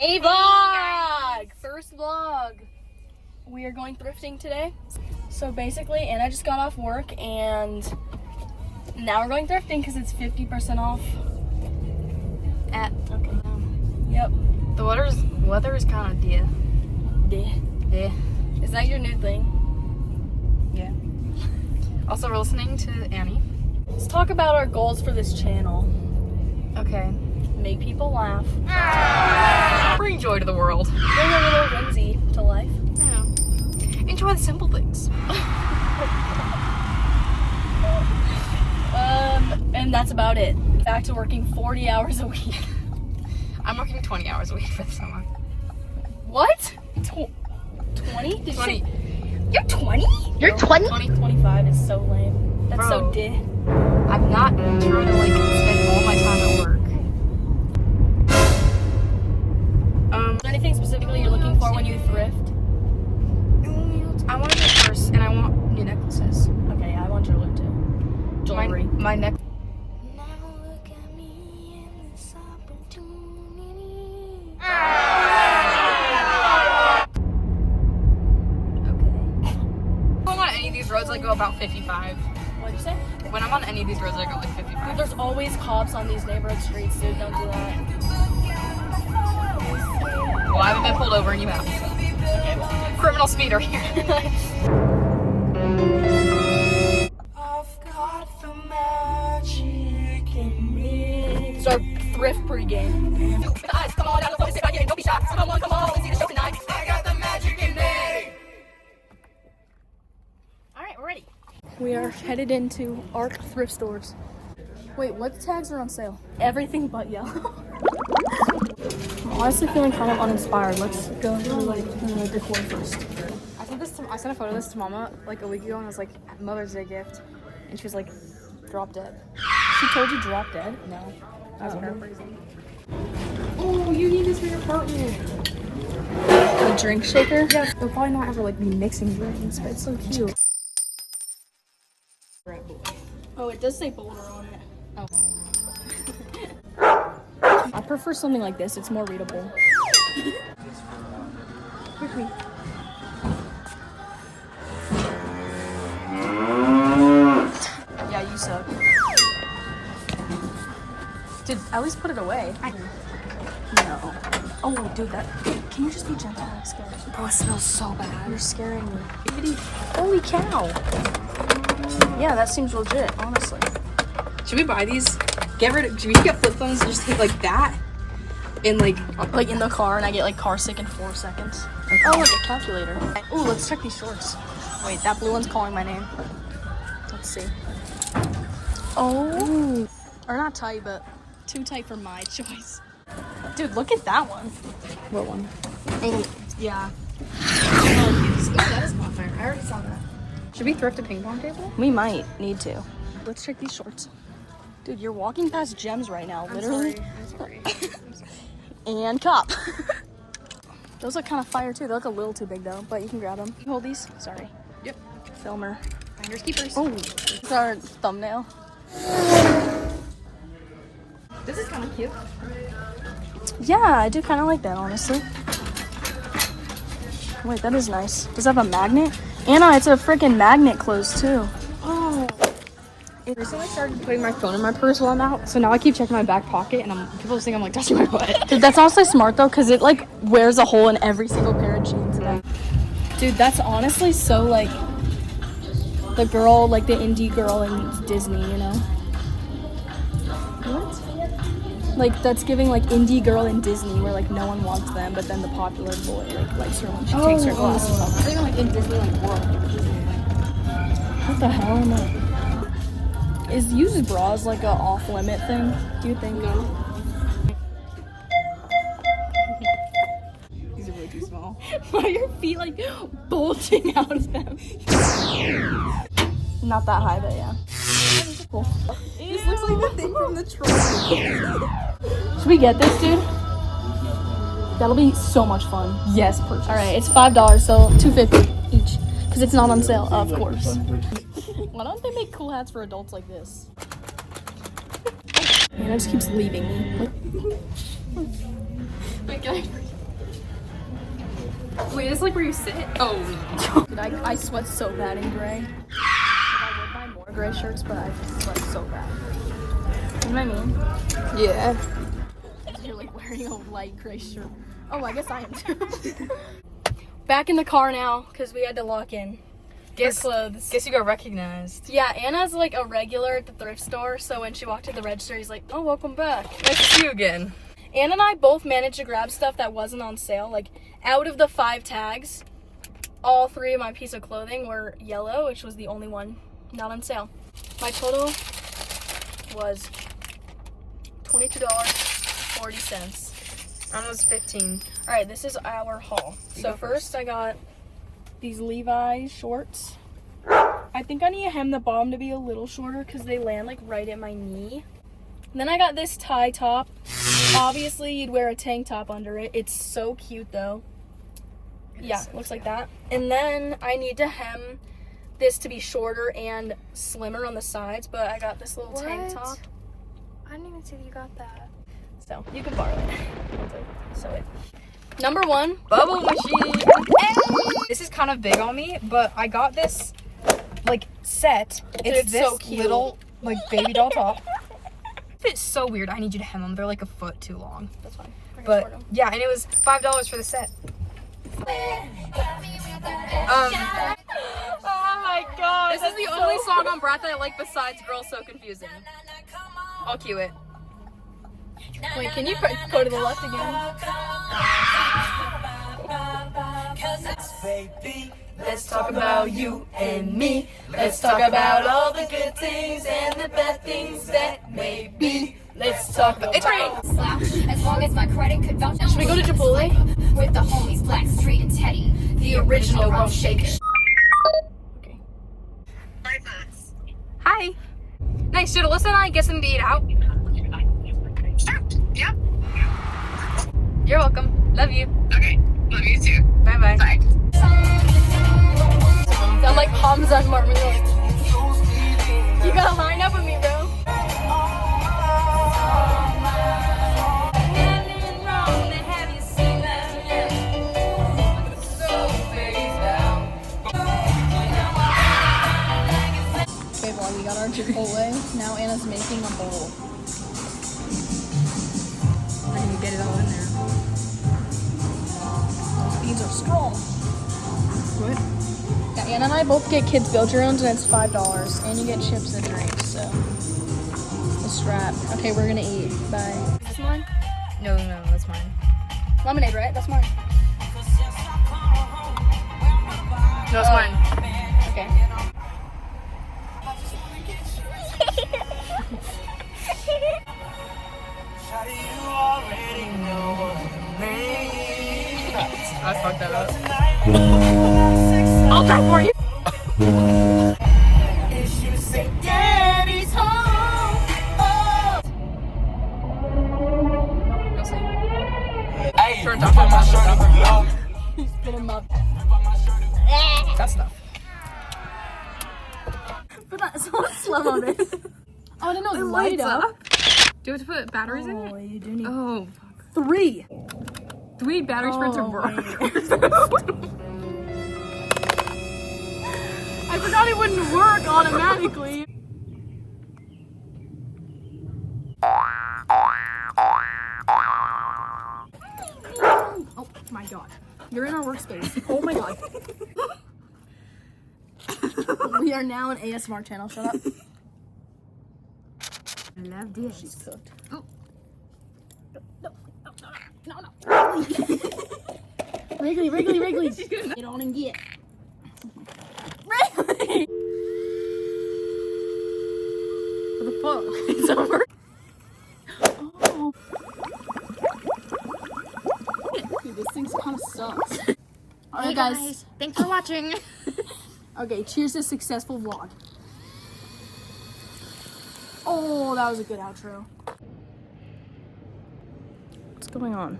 Hey vlog! First vlog. We are going thrifting today. So basically, Anna just got off work and now we're going thrifting because it's 50% off. Okay. Yep. The weather is kind of dear. Yeah. Is that your new thing? Yeah. Also, we're listening to Annie. Let's talk about our goals for this channel. Okay. Make people laugh. Bring joy to the world. Bring a little whimsy to life. Yeah. Enjoy the simple things. And that's about it. Back to working 40 hours a week. I'm working 20 hours a week for the summer. What? 20? Did 20. You're 20? You're 20? 25 is so lame. That's so Bro. dick. I'm not trying to like spend all my time at work. Is there anything specifically you're looking for when you thrift? I want a new purse and I want new necklaces. Okay, I want jewelry too. Jewelry. My neck. Roads I go about 55. What'd you say? When I'm on any of these roads I go like 55. Dude, there's always cops on these neighborhood streets, dude. Don't do that. Well, I haven't been pulled over and you have. So. Okay, well. Criminal speeder here. It's our thrift pregame. Come on, down the phone, sit back in, don't be shy. Come on, let's see the show tonight. I got the magic in me. Alright, we're ready. We are headed into ARC thrift stores. Wait, what tags are on sale? Everything but yellow. I'm honestly feeling kind of uninspired. Let's go to like the decor first. I sent a photo of this to Mama like a week ago and it was like Mother's Day gift. And she was like, drop dead. She told you drop dead? No. I was paraphrasing. Oh, you need this for your apartment. A drink shaker? Yeah, they'll probably not ever like be mixing drinks, but it's so cute. Oh, it does say Boulder on it. Oh. I prefer something like this. It's more readable. Yeah, you suck. Dude, at least put it away. No. Oh, dude, can you just be gentle? I'm scared. Oh, it smells so bad. You're scaring me. Holy cow. Yeah, that seems legit, honestly. Should we buy these? Should we get flip phones and just take like that? And like in the car and I get like car sick in 4 seconds. Okay. Oh, look, a calculator. Ooh, let's check these shorts. Wait, that blue one's calling my name. Let's see. Oh. Or not tight, but too tight for my choice. Dude, look at that one. what one? Oh, yeah. Oh, that is not fair. I already saw that. Should we thrift a ping pong table? We might need to. Let's check these shorts. Dude, you're walking past gems right now, literally. I'm sorry. And cop. Those look kind of fire too. They look a little too big though, but you can grab them. You hold these? Sorry. Yep. Filmer. Finders keepers. Oh, this is our thumbnail. This is kind of cute. Yeah, I do kind of like that, honestly. Wait, that is nice. Does it have a magnet? Anna, it's a freaking magnet closed too. Oh. I recently started putting my phone in my purse while I'm out, so now I keep checking my back pocket, and people think I'm like touching my butt. Dude, that's honestly smart though, because it like wears a hole in every single pair of jeans. Dude, that's honestly so like the girl, like the indie girl in Disney, you know? What? Like that's giving like indie girl in Disney where like no one wants them, but then the popular boy like likes her when she takes her glasses off. Even like in Disneyland World. What the hell am I? Is used bras like a off limit thing? Do you think? No. These are way too small. Why are your feet like bulging out of them? Not that high, but yeah. Cool. This looks like the thing from the troll. Should we get this, dude? That'll be so much fun. Yes, purchase. All right, it's $5, so $2.50 each, because it's not on sale, of course. Why don't they make cool hats for adults like this? And it just keeps leaving me. Wait, can I Wait, is this like where you sit? Oh. Dude, I sweat so bad in gray. Like, I would buy more gray shirts, but I sweat so bad. You know what I mean? Yeah. You're like wearing a light gray shirt. Oh, I guess I am too. Back in the car now, because we had to lock in. Get clothes. Guess you got recognized. Yeah, Anna's like a regular at the thrift store, so when she walked to the register, he's like, oh, welcome back. Nice to see you again. Anna and I both managed to grab stuff that wasn't on sale. Like, out of the 5 tags, all 3 of my pieces of clothing were yellow, which was the only one not on sale. My total was $22.40. Mine was 15. All right, this is our haul. So first I got these Levi's shorts. I think I need to hem the bottom to be a little shorter because they land like right at my knee. And then I got this tie top. Obviously, you'd wear a tank top under it. It's so cute though. Yeah, looks like that. And then I need to hem this to be shorter and slimmer on the sides, but I got this little tank top. I didn't even see that you got that. So you can borrow it. Sew it. Number 1, Bubble machine. This is kind of big on me, but I got this like set. It's this so cute. little like baby doll top. It's so weird. I need you to hem them. They're like a foot too long. That's fine. But yeah, and it was $5 for the set. Oh my god. This is the only song on Brat that I like besides "Girl So Confusing." I'll cue it. Wait, can you go to the left again? Baby, let's talk about you and me. Let's talk about all the good things and the bad things that may be. Let's talk about It's raining. As long as my credit could vouch. Should we go to Chipotle? With the homies Black Street and Teddy, the original rum shaker. Okay. Hi. Nice. Should Alyssa and I get something to eat out? Yep. You're welcome. Love you. Okay. Love you too. Bye bye. Bye. I'm like Hamza and Martin. Like, you gotta line up with me, bro. Okay, vlog, we got our Chipotle. Now Anna's making a bowl. I need to get it all in there. Those beans are strong. What? Yeah, Anna and I both get kids' Belgians, and it's $5, and you get chips and drinks. So, the strap. Okay, we're gonna eat. Bye. Is this mine? No, that's mine. Lemonade, right? That's mine. No, it's mine. Okay. you already know what it means. I fucked that up. I'll try for you. If you say daddy's home, oh. Go see. Hey, Turn you down put my shirt up low. He's been in my. That's enough. Put that so slow on it. Oh, I didn't know it was light up. Do you have to put batteries in Oh, it? you do need Oh, 3. 3 batteries for it to Oh, work. I forgot it wouldn't work automatically. Oh my god. You're in our workspace. Oh my god. We are now an ASMR channel. Shut up. I love this. She's cooked. Oh. No. Wrigley. Get on and get. Wrigley! What the fuck? It's over. Oh. Dude, this thing kind of sucks. Alright, guys. Thanks for watching. Okay, cheers to a successful vlog. Oh, that was a good outro. What's going on?